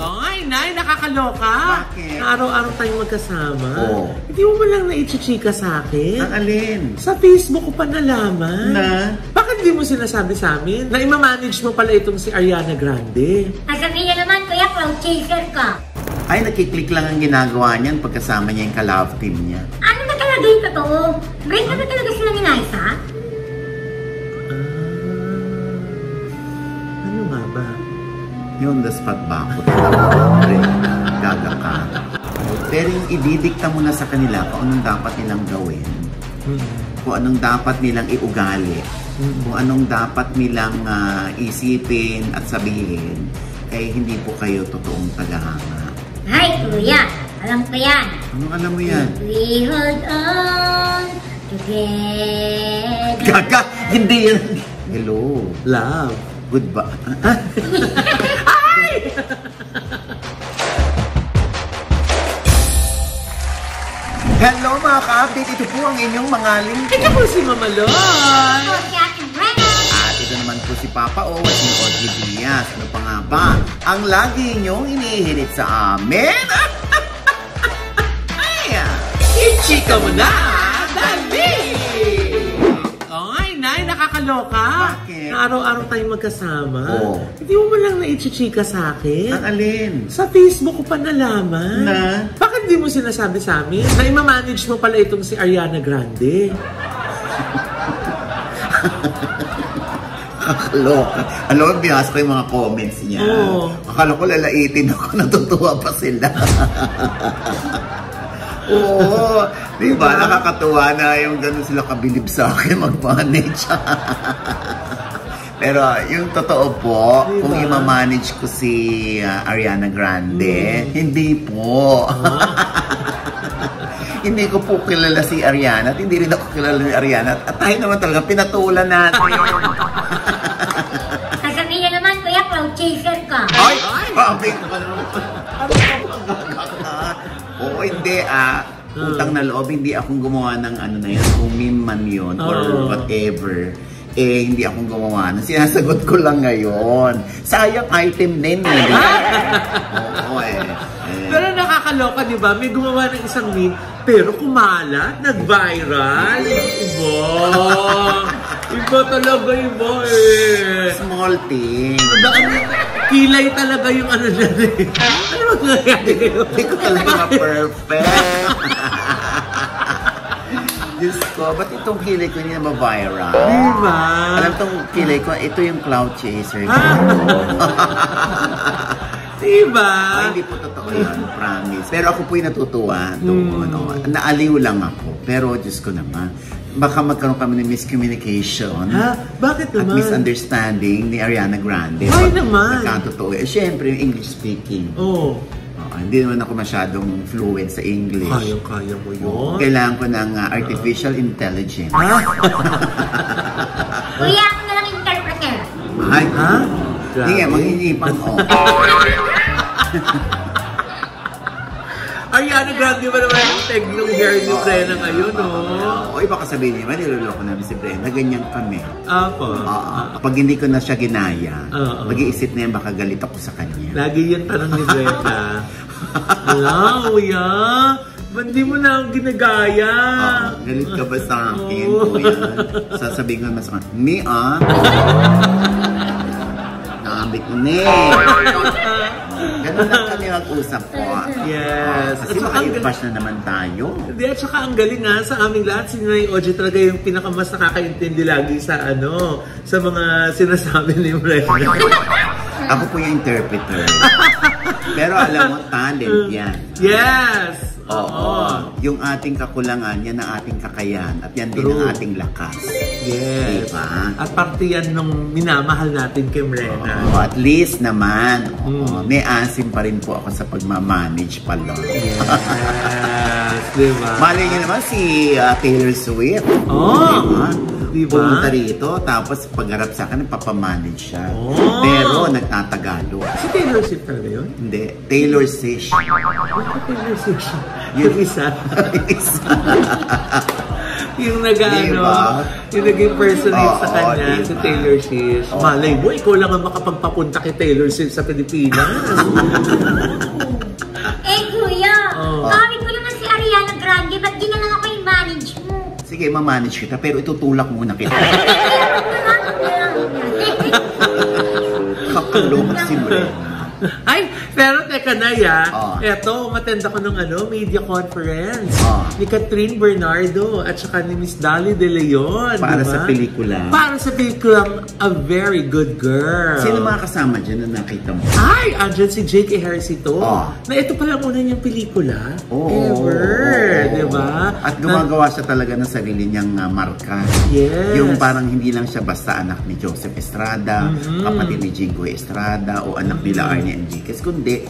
Ay, Nay, nakakaloka. Bakit? Na araw-araw tayong magkasama. Oo. Hindi mo man lang naichichika sa akin. Ang alin? Sa Facebook ko pa nalaman. Na? Bakit di mo sinasabi sa amin na ima-manage mo pala itong si Ariana Grande? Sasabihin naman, kuya, cloud chaser ka. Ay, nakiklik lang ang ginagawa niyan pagkasama niya yung ka-love team niya. Ano ba talaga yung totoo? Break na ba talaga sila ni Naisa? Ano nga ba? Yun, the spot ba ako? Gaga ka. Pero yung ididikta mo na sa kanila kung anong dapat nilang gawin, kung anong dapat nilang iugali, kung anong dapat nilang isipin at sabihin, kaya hindi po kayo totoong tagahanga. Ay, kuya, alam ko yan. Anong alam mo yan? We hold on together. Gaga! Hindi yan! Hello. Love. Goodbye. Hello mga ka-update. Ito po ang inyong mga lingkod. Ito po si Mama Loy. Ako si Ate Brenna. At ito naman po si Papa O at si Audrey Diaz. Ano pa nga ba? Ang lagi inyong inihirit sa amin. Ichika mo na! Dali! Ay, Nay, nakakaloka. Bakit? Na araw-araw tayong magkasama. Oo. Hindi mo man lang naichichika sa akin. Ang alin? Sa Facebook ko pa nalaman. Na? Bakit di mo sinasabi sa amin na ima-manage mo pala itong si Ariana Grande? Kakaloka. Alam mo, bihas ko yung mga comments niya. Oo. Akala ko lalaitin ako. Natutuwa pa sila. Oo. Diba? Nakakatuwa na yung gano'n sila kabilib sa akin mag-manage. Pero yung totoo po, diba? kung ima-manage ko si Ariana Grande, hindi po. Hindi ko po kilala si Ariana at hindi rin ako kilala ni Ariana. At tayo naman talaga pinatulan natin. Sasabihin naman, kuya, cloud chaser ka. Ay! Pabi ko ka naman. Oo, hindi utang na loob, hindi akong gumawa ng ano na yan, kung meme man yun, or whatever. Eh, hindi akong gumawa na. Sinasagot ko lang ngayon. Sayang item din eh. Oo Pero nakakaloka, di ba? May gumawa ng isang meme, pero kumalat, nag-viral. Iba talaga, iba eh. Small thing. Kilay talaga yung ano dyan eh. Ano mag-nagyari kayo? Hindi ko talaga ma-perfect. Diyos ko, ba't itong kilay ko hindi na ma-viral? Diba? Alam itong kilay ko, ito yung cloud chaser. Diba? Ay, hindi po totoo yun, promise. Pero ako po yung natutuwa doon. Naaliw lang ako. Pero Diyos ko naman, baka magkaroon kami ng miscommunication. Ha? Bakit naman? At misunderstanding ni Ariana Grande. Ay naman. Nagkatotoo. Eh, syempre, English speaking. Oo. Hindi naman ako masyadong fluent sa English. Kayang-kaya mo yun. Kailangan ko ng artificial intelligence. Kuya, ako na lang interpreter. Ay, Ha? hindi nga, mag-inipan ko. Ariana Grande ba naman yung tag ng hair ni Brenna ngayon, O iba ka sabihin niya, niloloko namin si Brenna, ganyan kami. Apo. Pag hindi ko na siya ginaya, mag-iisip na yan, baka galit ako sa kanya. Lagi yung tanong ni Brenna. Hello, kuya? Ba't di mo na akong ginagaya? Galit ka ba sa akin, kuya? Sasabihin ko naman sa kanya, ni naabit mo na Ganun lang kami mag-usap po. Yes. Kasi maka-bash na naman tayo. Hindi, at saka ang galing nga sa aming lahat, si Nay Audrey talaga yung pinakamas nakakaintindi lagi sa sa mga sinasabi ni Brenna. Ako po yung interpreter. Pero alam mo, talent yan. Yes! Oo. Yung ating kakulangan, yan ang ating kakayan. At yan din ang ating lakas. Yes. Diba? At parte yan nung minamahal natin kay Brenna. At least naman, may asim pa rin po ako sa pagmamanage pala. Yes. Diba? Malay niyo naman si Taylor Swift. Diba? Pumunta rito, tapos pagharap sa akin, papamanage siya. Pero nagtatagalo. Si Taylor Swift talaga yun? Hindi. Taylor Swift. Taylor Swift. Yung isa. yung yung naging personate sa kanya, si Taylor Swift. Malay mo, ikaw lang ang makapagpapunta kay Taylor Swift sa Pilipinas. Kuya, kawin ko naman si Ariana Grande, ba't di na lang ako i-manage mo? Sige, ma-manage kita, pero itutulak muna kita. Kapalok si Brenda. Ay, pero teka na eto, matenda ko ng media conference ni Catherine Bernardo at saka ni Miss Dali De Leon. Para sa pelikula. Para sa pelikulang A Very Good Girl. Sino mga kasama dyan na nakita mo? Ay, andyan si Jake Ejercito. Na ito pala muna niyang pelikula. Ever. Diba? At gumagawa siya talaga ng sarili niyang marka. Yes. Yung parang hindi lang siya basta anak ni Joseph Estrada, kapatid ni Jingo Estrada, o anak nila Arnie Enriquez, kundi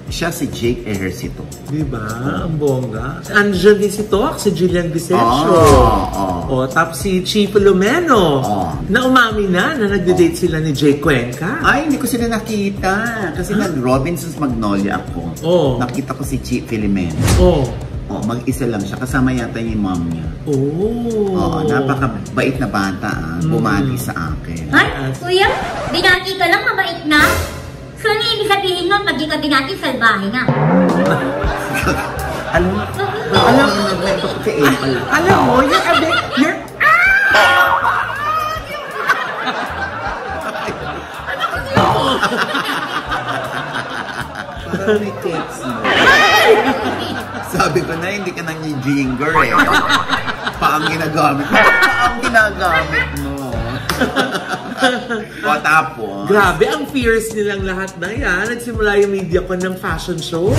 siya si Jake Ejercito. Diba? Ang bongga. Andyan din si Tok, si Julian Vicencio. Tapos si Chi Filomeno. Na umami na nagde-date sila ni Jay Cuenca. Ay, hindi ko sila nakita. Kasi nag-Robinson's Magnolia ako. Nakita ko si Chi Filomeno. Mag-isa lang siya. Kasama yata yung mom niya. Napakabait na bata. Bumati sa akin. Ay, kuya, binati ka lang, mabait na? So, ano ibig sabihin nun, pag di ka binati, salbahe na? Alam mo, you're parang may text mo. Sabi ko na, hindi ka nang jinger eh. Paang ginagamit mo. Paang ginagamit mo. Tapos grabe, ang fierce nilang lahat na yan. Nagsimula yung media ko ng fashion show.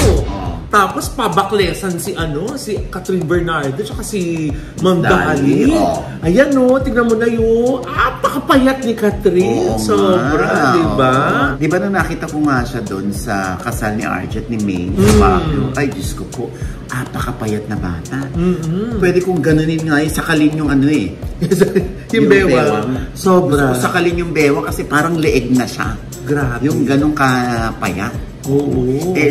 Tapos pabaklesan si Catherine Bernardo tsaka si Ma'am Dali. Ayan tignan mo na yung apakapayat ni Catherine. Sobra, diba? Diba nung nakita ko nga siya doon sa kasal ni Arjet ni May, ay Diyos ko po, apakapayat na bata. Pwede kong ganunin nga, sakalin yung yung bewang. Sobra. Sakalin yung bewang kasi parang leeg na siya. Grabe. Yung ganong kapayat.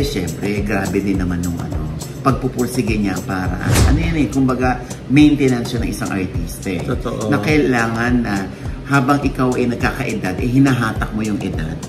Syempre, grabe din naman nung pagpupursige niya para, kumbaga, maintenance siya ng isang artista. Totoo. Na kailangan na habang ikaw ay nagkakaedad, hinahatak mo yung edad.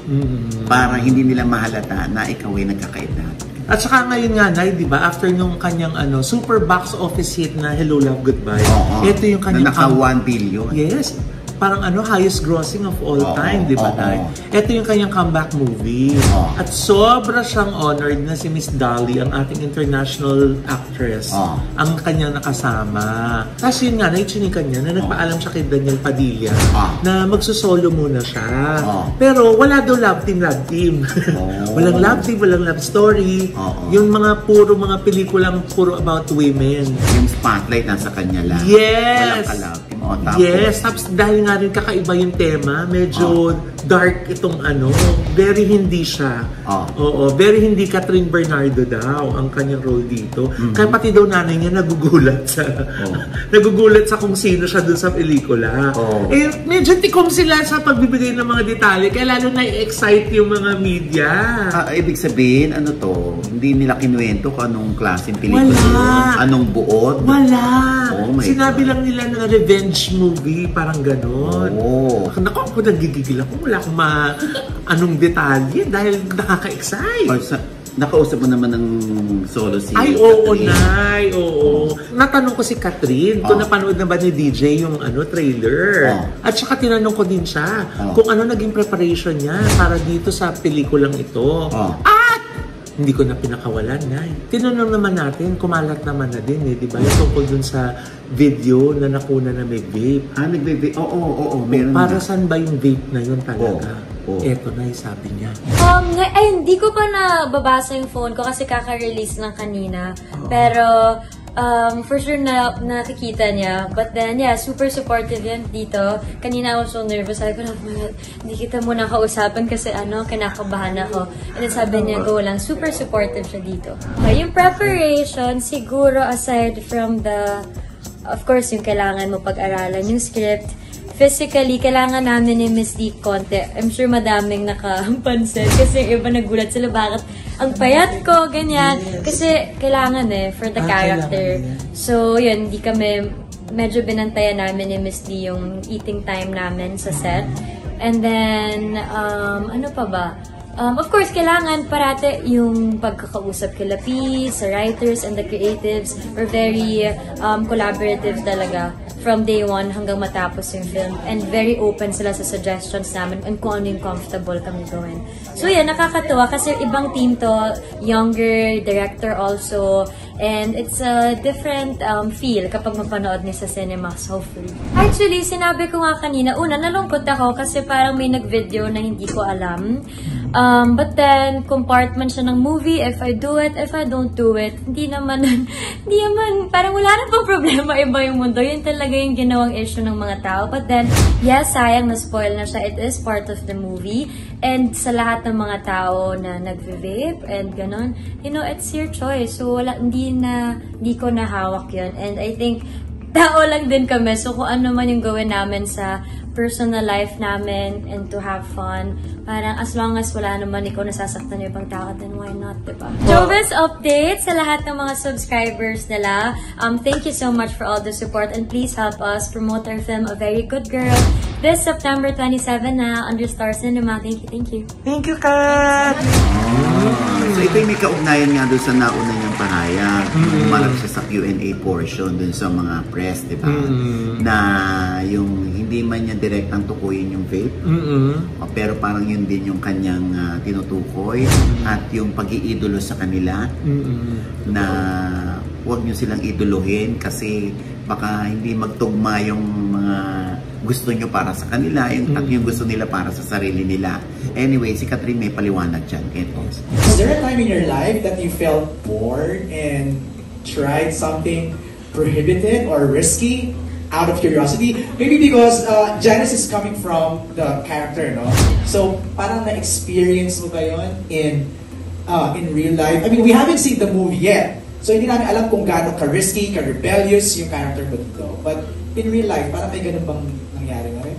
Para hindi nila mahalata na ikaw ay nagkakaedad. At saka ngayon nga, Nay, di ba, after nung kanyang super box office hit na Hello Love Goodbye, ito yung kanyang... Na naka 1 billion. Yes. Parang highest grossing of all time, di ba, Nay? Ito yung kanyang comeback movie. At sobra siyang honored na si Miss Dali, ang ating international actress, ang kanyang nakasama. Kasi yun nga, naichinika niya na nagpaalam siya kay Daniel Padilla na magsusolo muna siya. Pero wala daw love team. Walang love team, walang love story. Yung puro mga pelikulang puro about women. Yung spotlight nasa kanya lang. Yes! Walang ka-love team. Yes, tapos dahil nga rin kakaiba yung tema, medyo dark itong very hindi siya. Very hindi Catherine Bernardo daw ang kanyang role dito. Kaya pati daw nanay niya nagugulat sa kung sino siya dun sa pelikula. Medyo tikom sila sa pagbibigay ng mga detalye, kaya lalo na-excite yung mga media. Ibig sabihin, hindi nila kinuwento kung anong klaseng pelikula. Wala. Anong buod. Wala. Sinabi God. lang nila na revenge movie, parang gano'n. Naku, ako nagigigil ako. Wala akong anong detalye dahil nakaka-excite. Nakausap mo naman ng solo si Ay, Nay. Natanong ko si Catherine kung napanood na ba ni DJ yung trailer. At saka tinanong ko din siya kung ano naging preparation niya para dito sa pelikulang ito. At hindi ko na pinakawalan, Nay. Tinanong naman natin, kumalat naman na din di ba? Yung tungkol dun sa video na nakuna na may vape. Nag-vape? Oo, meron na. Para saan ba yung vape na yun talaga? Eto na yung sabi niya. Hindi ko pa nababasa yung phone ko kasi kaka-release lang kanina. Pero, for sure nakikita niya. But then, super supportive yan dito. Kanina ako so nervous. Sabi ko hindi kita muna kausapin kasi kinakabahan ako. And then sabi niya, go lang. Super supportive siya dito. Yung preparation, siguro aside from of course, yung kailangan mo pag-aralan, yung script, physically, kailangan namin ni Miss D konti. I'm sure madaming nakapansin kasi yung iba nagulat sila bakit ang payat ko, ganyan. Kasi kailangan for the character. So, yun, hindi kami medyo binantayan namin ni Miss D yung eating time namin sa set. And then, ano pa ba? Of course, kailangan parate yung pagkakausap kila P, sa writers and the creatives. We're very collaborative talaga from day one hanggang matapos yung film. And very open sila sa suggestions namin and kung ano yung comfortable kami gawin. So yeah, nakakatuwa kasi ibang team to, younger, director also. And it's a different feel kapag mapanood niya sa cinemas, hopefully. Actually, sinabi ko nga kanina, una, nalungkot ako kasi parang may nag-video na hindi ko alam. But then, compartment siya ng movie, if I do it, if I don't do it, hindi naman, parang wala na pang problema, iba yung mundo. Yun talaga yung ginawang issue ng mga tao. But then, yes, sayang na-spoil na siya. It is part of the movie. And sa lahat ng mga tao na nag-vape and ganon, you know, it's your choice. So, hindi ko nahawak yun. And I think, tao lang din kami. So, kung ano man yung gawin namin sa personal life namin and to have fun, parang as long as wala naman ikaw nasasaktan yung ibang tao, then why not, diba? Showbiz update sa lahat ng mga subscribers nila. Thank you so much for all the support and please help us promote our film, A Very Good Girl, this September 27 na under Star Cinema. Thank you, thank you. Thank you, Kat! So ito yung may kaugnayan nga doon sa nauna niyang pahayag. Umarap siya sa Q&A portion doon sa mga press, di ba? Na yung hindi man niya direktang tukuyin yung vape, pero parang yun din yung kanyang tinutukoy at yung pag-iidolo sa kanila na huwag niyo silang idolohin kasi baka hindi magtugma yung mga gusto nyo para sa kanila, yung gusto nila para sa sarili nila. Anyway, si Catherine may paliwanag dyan. Was there a time in your life that you felt bored and tried something prohibited or risky out of curiosity? Maybe because Janice is coming from the character, no? So, parang na-experience mo ba yun in real life? I mean, we haven't seen the movie yet. So, hindi namin alam kung gaano ka-risky, ka-rebellious yung character mo dito. But in real life, parang may ganun bang nangyari na rin?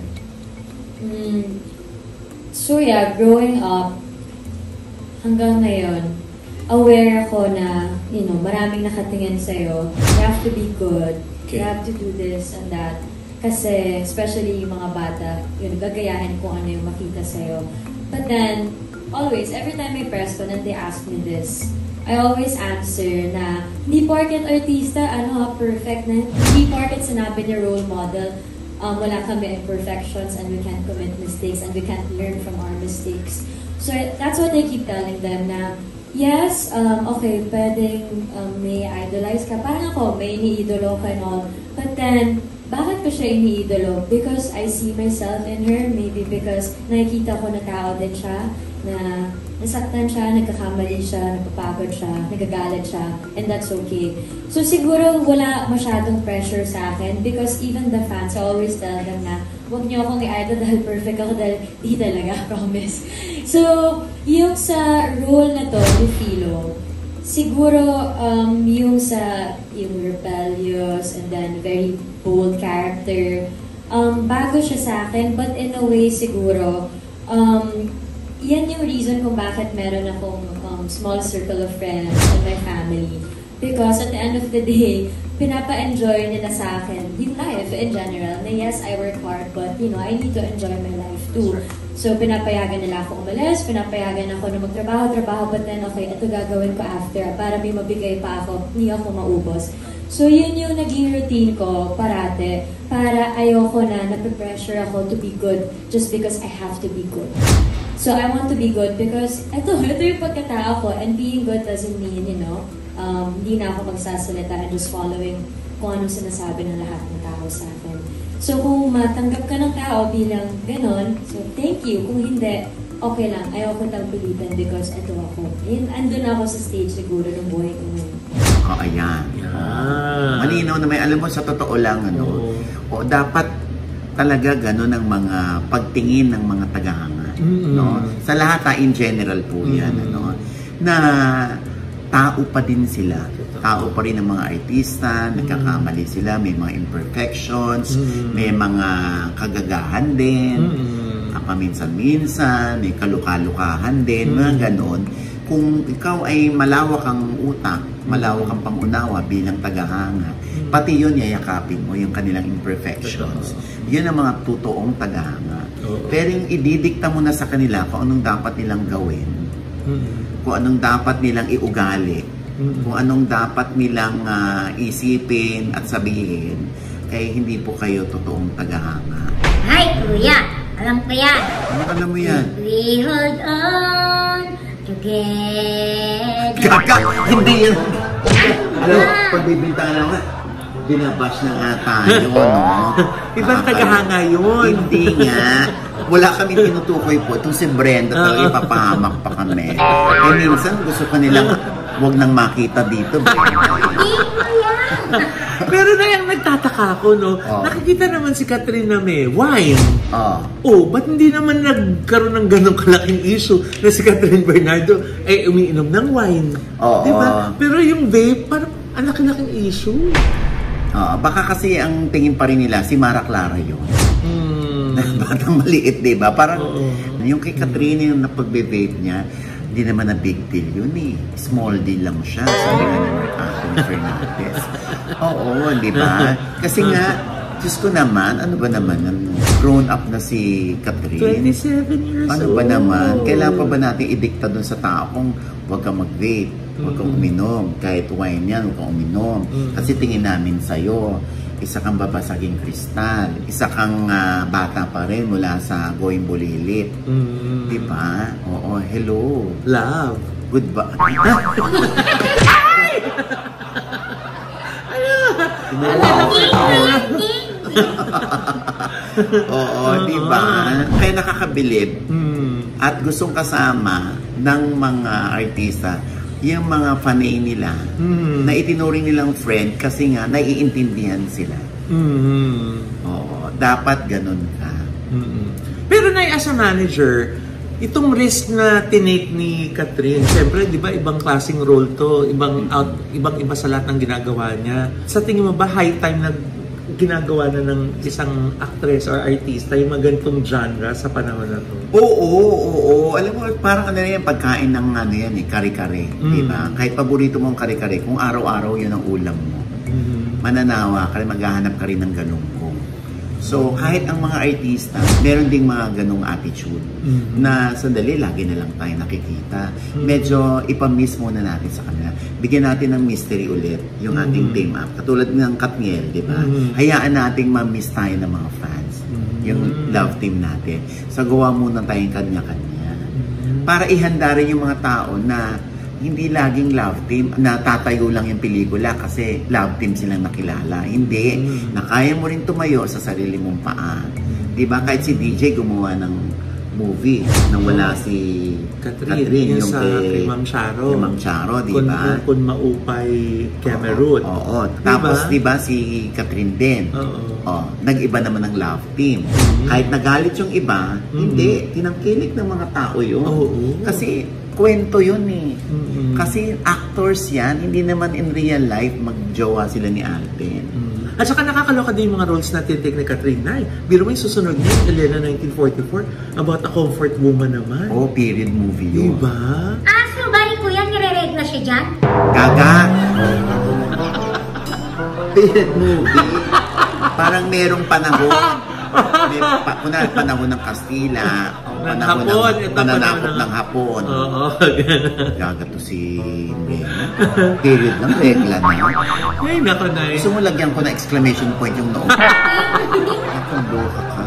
So yeah, growing up, hanggang ngayon, aware ako na, you know, maraming nakatingin sa'yo. You have to be good. Okay. You have to do this and that. Kasi, especially yung mga bata, yun, gagayahin kung ano yung makita sa'yo. But then, always, every time I press on and they ask me this, I always answer na, hindi porket artista, perfect na, hindi porket sinabi niya role model, wala kami imperfections and we can't commit mistakes and we can't learn from our mistakes. So that's what I keep telling them na, yes, okay, pwedeng may idolize ka. Parang ako, may iniidolo ka and all. But then, bakit ko siya iniidolo? Because I see myself in her. Maybe because nakikita ko na tao din siya, na nasaktan siya, nagkakamali siya, napapagod siya, nagagalit siya, and that's okay. So siguro wala masyadong pressure sa akin because even the fans, I always tell them na huwag niyo akong i-idol dahil perfect ako dahil di talaga, promise. So, yung sa role na to, ni Philo, siguro yung rebellious and then very bold character, bago siya sa akin, but in a way siguro, yan yung reason kung bakit meron akong small circle of friends and my family. Because at the end of the day, pinapa-enjoy nila sa akin yung life in general. Na yes, I work hard, but you know, I need to enjoy my life too. So pinapayagan nila ako umalis, pinapayagan ako na magtrabaho, but then okay, ito gagawin ko after para may mabigay pa ako, hindi ako maubos. So yun yung naging routine ko parate, para ayoko na nape-pressure ako to be good just because I have to be good. So I want to be good because ito yung pagkatao ko, and being good doesn't mean, you know, hindi na ako magsasalita and just following kung anong sinasabi ng lahat ng tao sa akin. So kung matanggap ka ng tao bilang ganon, so thank you. Kung hindi, okay lang. Ayoko lang pilitan because ito ako. Andun ako sa stage siguro ng buhay ko ngayon. Ayan. Malinaw na may alam mo sa totoo lang, o dapat talaga ganon ang mga pagtingin ng mga tagahanga. No? Sa lahat in general po yan, na tao pa din sila. Tao pa rin ang mga artista, nagkakamali sila, may mga imperfections, may mga kagagahan din, paminsan-minsan, may kalukalukahan din, mga ganon. kung ikaw ay malawak ang utak, malawak ang pangunawa bilang tagahanga, pati yun yayakapin mo, yung kanilang imperfections. Yun ang mga totoong tagahanga. Pero yung ididikta mo na sa kanila kung anong dapat nilang gawin, kung anong dapat nilang iugali, kung anong dapat nilang isipin at sabihin, eh hindi po kayo totoong tagahanga. Ay, kuya! Alam ko yan! Ano alam mo yan? We hold on together. Kaka! Hindi yan! Alam, pagbibintana nga, binabash na nga tayo, no? Ibang tagahanga yun. Hindi nga. Wala kami tinutukoy po. Itong si Brenda talaga ipapahamak pa kami. Eh minsan gusto ka nilang huwag nang makita dito. Hindi ko yan! Pero na yung nagtataka ko, no? Nakikita naman si Catherine na may wine. Ba't hindi naman nagkaroon ng ganong kalaking issue na si Catherine Bernardo ay umiinom ng wine? Diba? Pero yung vape, parang ang laki-laking issue. Baka kasi ang tingin pa rin nila, si Mara Clara yun. Batang maliit, diba? Parang yung kay Catherine yung napagbe-vape niya, hindi naman na big deal yun eh. Small deal lang siya, sabi nga ni Mark Anthony Fernandez. Oo, di ba? Kasi nga, Diyos ko naman, ano ba naman, grown up na si Catherine. 27 years old. Ano ba naman? Kailangan pa ba natin idikta dun sa tao kung huwag kang mag-vape, huwag kang uminom, kahit wine yan, huwag kang uminom. Kasi tingin namin sa'yo, isa kang babasaging kristal, isa kang bata pa rin mula sa Going Bulilit. Diba? Oo, hello. Love. Goodbye. Oo, diba? Kaya nakakabilib at gustong kasama ng mga artista yung mga fanay nila na itinuring nilang friend kasi nga naiintindihan sila. Oo, dapat ganun ka. Pero na as a manager, itong risk na tinake ni Catherine, siyempre, di ba, ibang klaseng role to, ibang-iba sa lahat ng ginagawa niya. Sa tingin mo ba, high time na ginagawa na ng isang actress or artista yung mga ganitong genre sa panahon na to? Oo. Alam mo, parang ano yan, pagkain ng ano yan, kare-kare. Diba? Kahit paborito mong kare-kare, kung araw-araw yun ang ulam mo, mananawa ka rin, maghahanap ka rin ng galungkong. So, kahit ang mga artista, meron ding mga ganong attitude na sandali, lagi na lang tayo nakikita. Medyo ipamiss muna natin sa kanila. Bigyan natin ng mystery ulit yung ating team up. Katulad ng Katniel, di ba? Hayaan nating ma-miss tayo ng mga fans. Yung love team natin. So, gawa muna tayong kanya-kanya. Para ihanda rin yung mga tao na hindi laging love team, na tatayo lang yung pelikula kasi love team silang nakilala. Hindi. Na kaya mo rin tumayo sa sarili mong paa. Diba? Kahit si DJ gumawa ng movie nang wala si Catherine yung kay Ma'am Charo. Ma'am Charo, diba? Kun maupay Cameroon. Oo. Tapos, diba, si Catherine din. Nag-iba naman ng love team. Kahit nagalit yung iba, hindi. Tinangkilik ng mga tao yun. Kasi kwento yun eh. Kasi actors yan, hindi naman in real life magjowa sila ni Alden. At saka nakakaloka din yung mga roles na tinitake ni Catherine Nay. Biro mo yung susunod niya, Elena 1944, about a comfort woman naman. Period movie yun. Diba? So bali ko yan, nire-regla siya dyan? Gaga! Period movie. Parang merong panahon. Kunwari panahon ng Kastila, pananakot ng Hapon. Gaga to si Mena. Period lang, regla na. Ay, nako na eh. Gusto mo lagyan ko na exclamation point yung noo. Akong loka ka.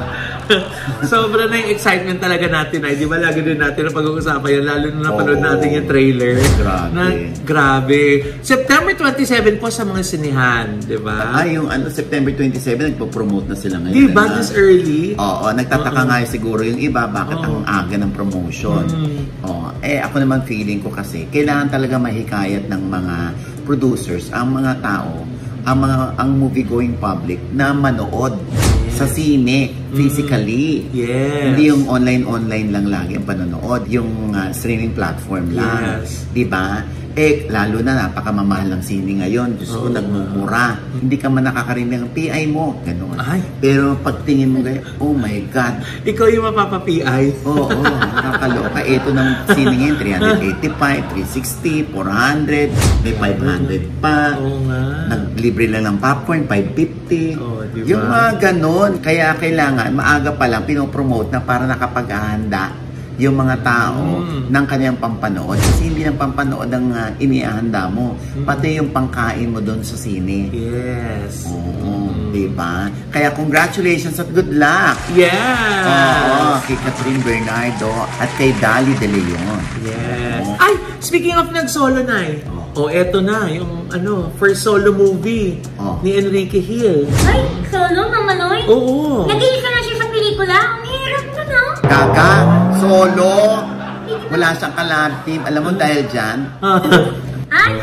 Sobra na yung excitement talaga natin ay, di ba lagi din natin na pag-uusapan yan, lalo na napanood natin yung trailer. Grabe. September 27 po sa mga sinihan, di ba? Yung September 27, nagpo-promote na sila ngayon. Di ba this early? Oo, nagtataka nga siguro yung iba, bakit ang aga ng promotion. Ako naman feeling ko kasi, kailangan talaga mahikayat ng mga producers, ang mga tao, ang movie-going public na manood sa sine, physically. Hindi yung online lang lagi ang panonood. Yung streaming platform lang. Diba? Lalo na napakamamahal ng sine ngayon. Diyos ko, nagmumura. Hindi ka man nakakarinig ng PI mo. Ganun. Pero pagtingin mo ganyan, oh my God. Ikaw yung mapapa-PI? Oo, nakakaloka. Ito ng sine ngayon, 385, 360, 400, may 500 pa. Oo nga. Naglibre lang ng popcorn, 550. Oh, diba? Yung mga ganun. Kaya kailangan, maaga pa lang, pinopromote na para nakapaghahanda yung mga tao ng kanyang pampanood. Kasi hindi ng pampanood ang iniahanda mo. Pati yung pangkain mo doon sa sine. Yes. Oo, diba? Kaya congratulations at good luck! Yes! Oo, kay Catherine Bernardo at kay Dali De Leon. Yes. Ay, speaking of nag-solo na eto na, yung first solo movie ni Enrique Hill. Ay, solo, Mama Noy? Oo. Nag-iisa na siya sa pelikula? Ang hirap na, no? Gaga, solo, wala siyang collab team. Alam mo dahil dyan? Ay!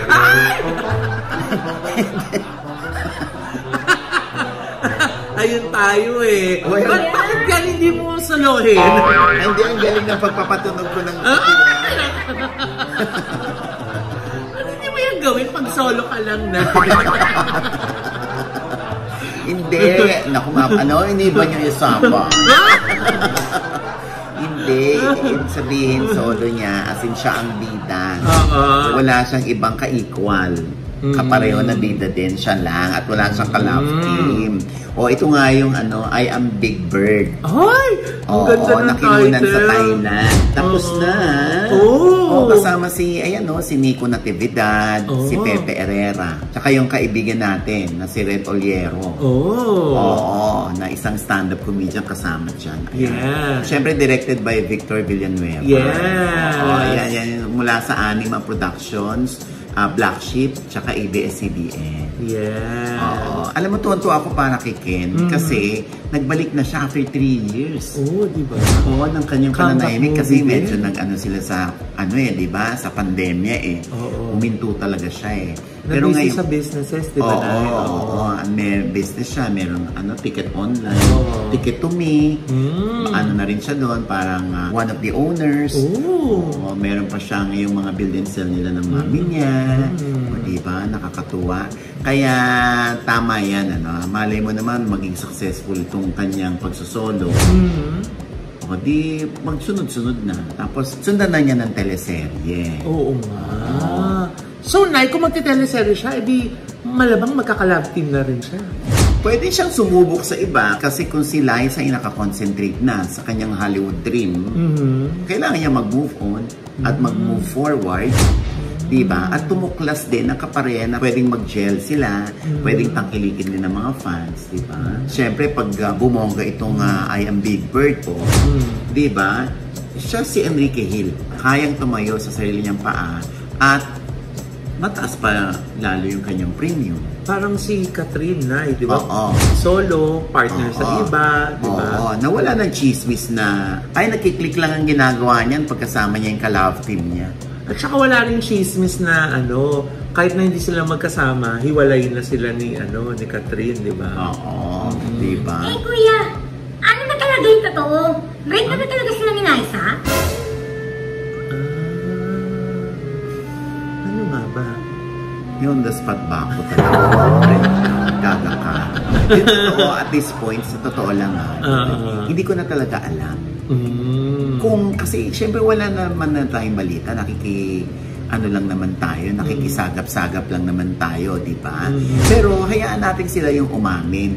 Ayun tayo eh. Bakit yan hindi mo solohin? Hindi, ang galing ng pagpapatunog ko ng Hindi mo yan gawin pag solo ka lang na. Hindi. Naku, iniba niyo yung samba. Hindi. Ibig sabihin, solo niya, as in siya ang bida. Wala siyang ibang ka-equal. Kapareho na bida din siya lang at wala siyang ka-love team. Ito nga yung I Am Big Bird. Ay! Ang ganda ng nakinunan title. sa Thailand. Tapos na. Kasama si Nico Natividad, si Pepe Herrera. Tsaka yung kaibigan natin na si Red Oliero. Na isang stand-up comedian kasama dyan. Yes. Siyempre directed by Victor Villanueva. Yes. Yan mula sa Anima Productions, Black Sheep, tsaka ABS-CBN. Yes. Alam mo, tuwan-tuwa ako para kay Ken kasi nagbalik na siya after 3 years. Diba? Ng kanyang pananahimik kasi medyo sila sa di ba? Sa pandemya Uminto talaga siya Pero busy ngayon sa businesses, di ba? May business siya, meron ticket online, Ticket to Me. Na rin siya doon, parang one of the owners. Meron pa siyang yung mga build and sell nila ng mami niya. Di ba? Nakakatuwa. Kaya tama yan, malay mo naman maging successful itong kanyang pagsusolo. Di magsunod-sunod na. Tapos sundan na niya ng teleserye. Oo nga. So, Nay, kung magti-teleserye siya, edi malabang magkaka-love team na rin siya. Pwede siyang sumubok sa iba kasi kung si Liza ay nakakonsentrate na sa kanyang Hollywood dream, kailangan niya mag-move on at mag-move forward. Diba? At tumuklas din ang kapareha na pwedeng mag-gel sila, pwedeng tangkilikin din ng mga fans, diba? Siyempre, pag bumongga itong I Am Big Bird po, diba? Siya si Enrique Hill. Kayang tumayo sa sarili niyang paa at mataas pa lalo yung kanyang premium. Parang si Catherine na, di ba? Solo, partner sa iba, di ba? Nawala ng chismis na, nakiklik lang ang ginagawa niyan pagkasama niya yung ka-love team niya. At saka wala rin chismis na kahit na hindi sila magkasama, hiwalay na sila ni Catherine, di ba? Di ba? Kuya, ano ba talaga yung totoo? Break na ba talaga sila ni Liza? Ano nga ba? Yung the spot ba ako talaga? Gaga ka. At this point, sa totoo lang hindi ko na talaga alam. Kasi syempre wala naman na tayong balita, lang naman tayo, nakikisagap-sagap lang naman tayo, di ba? Pero hayaan natin sila yung umamin.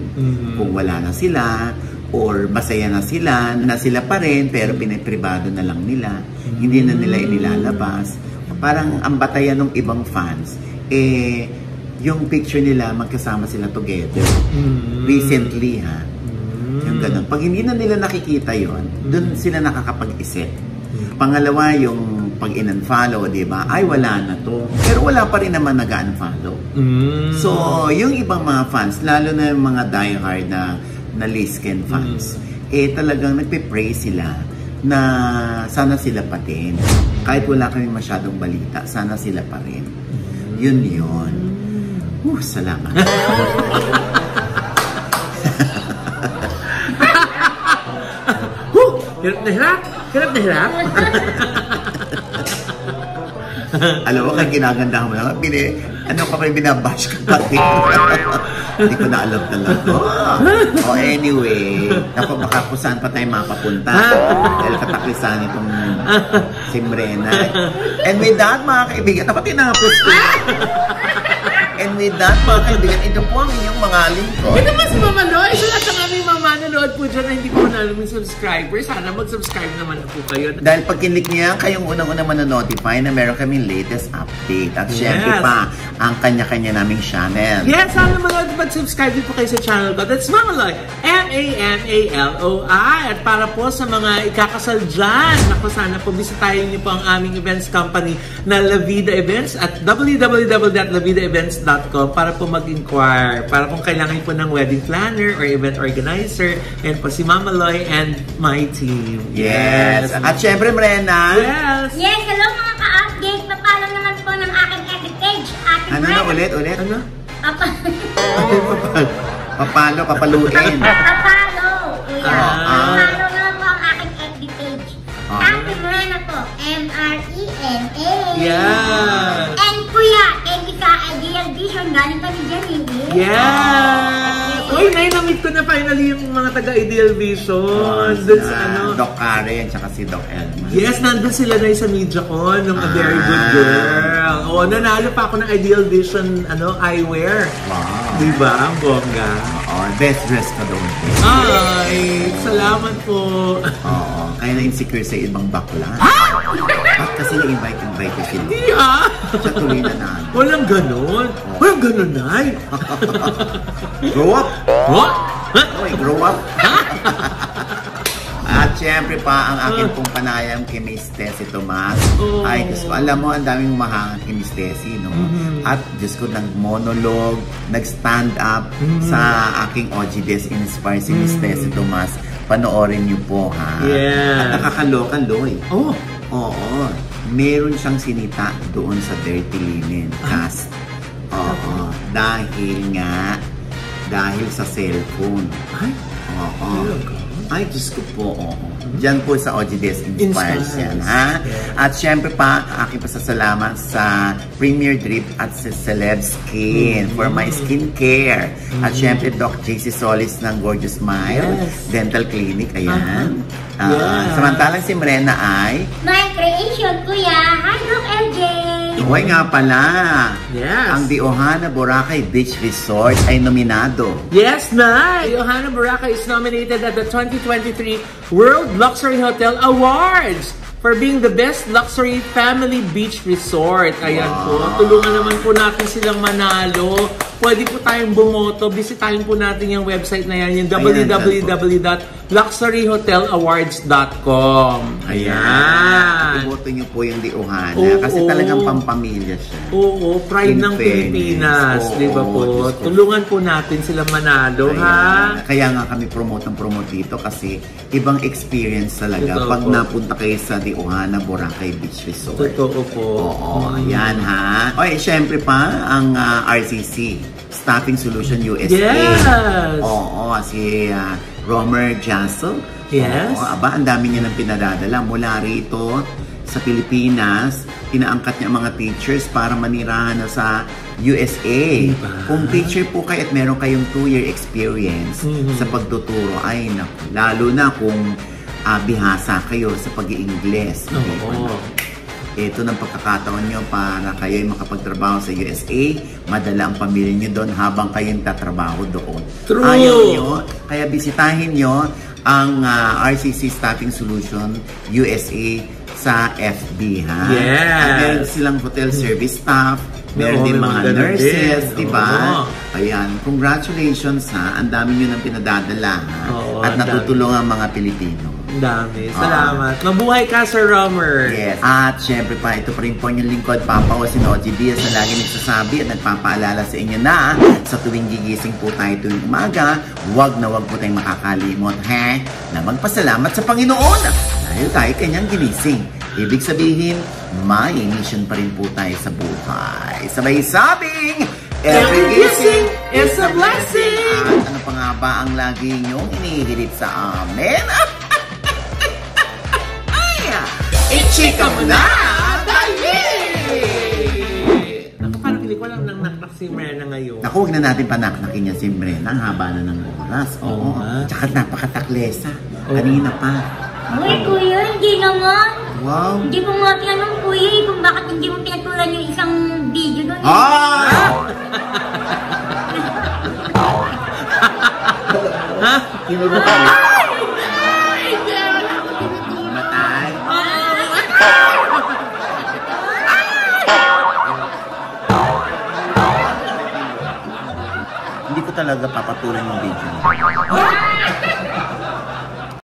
Kung wala na sila, or masaya na sila pa rin, pero pinipribado na lang nila, hindi na nila inilalabas. Parang ang batayan ng ibang fans, yung picture nila, magkasama sila together. Recently, yung ganun. Pag hindi na nila nakikita yon, dun sila nakakapag-isip. Pangalawa, yung pag in-unfollow, di ba? Ay, wala na to. Pero wala pa rin naman nag-unfollow. So, yung ibang mga fans, lalo na yung mga diehard na Lisken fans, talagang nagpe-pray sila na sana sila pa din. Kahit wala kami masyadong balita, sana sila pa rin. Yun. Salamat. Hirap na hirap? Hirap na hirap? Alam mo, kaya ginagandahan mo lang. Ano ka pa yung binabash ka pati? Hindi ko na alam talaga. Oh, anyway. Ako, baka kung saan pa tayo mapapunta. Dahil katakisan itong si Mrena. And with that, mga kaibigan, dapat tinapos ko. And with that, mga kaibigan, ito po ang inyong mga lingkod. Ito po si Mama Loy. Sa lahat ng aming manonood po dyan na hindi po na alam yung subscribers. Sana mag-subscribe naman po kayo. Dahil pag kinlik niya, kayong unang-unang manonotify na meron kaming latest update. At syempre pa, ang kanya-kanya naming channel. Yes, sana mag-subscribe din po kayo sa channel ko. That's Mama Loy. M-A-M-A-L-O-I. At para po sa mga ikakasal dyan, ako sana po bisitahin niyo po ang aming events company na La Vida Events at www.lavidaevents.com para po mag-inquire. Para kung kailangan po ng wedding planner or event organizer. Yan po si Mama Loy and my team. Yes. At syempre, Mrena. Yes. Yes, hello mga ka-update. Papalang naman po ng aking edit page. Ano na ulit? Ano? Papalo, papaluin. Papalo, kuya. Papalo naman po ang aking edit page. Ate Mrena po. M-R-E-N-A. Yes. And kuya, Edika Ideal Vision. Galing pa ni Janine. Yes! Uy, na-meet ko na finally yung mga taga-Ideal Vision. Dun sa ano. Doc Karen, tsaka si Doc Elman. Yes, nandun sila na sa MediaCon nung A Very Good Girl. Oo, nanalo pa ako ng Ideal Vision eyewear. Wow. Diba? Ang bongga. Oo, best dress ka doon. Ay, salamat po. Oo, kaya na-insecure sa ibang bakla. At kasi na-invite ko sila. Yeah. Siya tuloy na namin. Walang ganon. Walang ganon, Nay. Grow up! What? Oy, grow up! At syempre pa, ang akin pong panayam kay Miss Tessie Tomas. Ay, Diyos ko, alam mo, ang daming umahangat kay Miss Tessie, no? At Diyos ko, nag-monologue, nag-stand up sa aking OG Inspire si Miss Tessie Tomas. Panoorin niyo po, ha? Yeah. At nakakaloka, Loy. Oh. Oo. Meron siyang sinita doon sa Dirty Linen cast. Oo. Dahil sa cellphone. Ay? Oo. Ay, Diyos ko po, oo. Diyan po sa OGDS Inspires yan, ha? Yeah. At syempre pa, aking pasasalamat sa Premier Drip at sa Celeb Skin for my skincare. At syempre, Doc JC Solis ng Gorgeous Smile Dental Clinic, ayan. Samantalang si Mrena ay My creation, kuya. Hi, Doc LJ. Uy nga pala, Yes. ang The Ohana Boracay Beach Resort ay nominado. Yes, Nay! Johanna Boracay is nominated at the 2023 World Luxury Hotel Awards for being the best luxury family beach resort. Ayan po. Tulungan naman po natin silang manalo. Pwede po tayong bumoto. Bisitahin po natin yung website na yan, yung www.luxuryhotelawards.com. Ayan. Iboto niyo po yung The Ohana kasi talagang pampamilya siya. Oo, pride ng Pilipinas. Di ba po? Tulungan po natin sila manalo, ha? Kaya nga kami promote dito kasi ibang experience talaga pag napunta kayo sa The Ohana Boracay Beach Resort. Totoo po. Oo, ayan ha. Okay, syempre pa ang RCC, Staffing Solution USA. Yes! Oo, si Romer Jasso. Yes. Oo, aba, ang dami niya ng pinadadala mula rito sa Pilipinas. Inaangkat niya ang mga teachers para manirahan na sa USA. Diba? Kung teacher po kayo at meron kayong 2-year experience sa pagtuturo, ay naku, lalo na kung bihasa kayo sa pag-i-Ingles. Ito ng pagkakataon nyo para kayo'y makapagtrabaho sa USA, madala ang pamilya nyo doon habang kayo'y tatrabaho doon. True! Ayaw nyo, kaya bisitahin nyo ang RCC Staffing Solution USA sa FB, ha? Yes! At meron silang hotel service staff, meron din mga nurses, di ba? Ayan, congratulations, ha? Ang dami nyo nang pinadadala, ha? At natutulungan ang mga Pilipino. Ang dami. Salamat. Mabuhay ka, Sir Romer. Yes. At syempre pa, ito pa rin po yung lingkod, Papa o Sino OG Diaz na lagi nagsasabi at nagpapaalala sa inyo na sa tuwing gigising po tayo tuwing umaga, wag po tayong makakalimot, na magpasalamat sa Panginoon dahil tayo kanyang ginising. Ibig sabihin, may mission pa rin po tayo sa buhay. Sabay sabing, every gising is a blessing! At ano pa nga ba ang lagi niyong inihirit sa amin? Ichika mo na! Dali! si Mrena ngayon. Naku, huwag na natin panaknakin niya si Mrena. Ang haba na ng oras. Oo. Tsaka napakataklesa. Kanina pa. Uy, kuya, hindi naman. Wow. Hindi ko nga tinanong, kuya, kung bakit hindi mo pinatulan yung isang video doon. Ha? Tinuro ka. Matay. Hindi ko talaga papatulan yung video.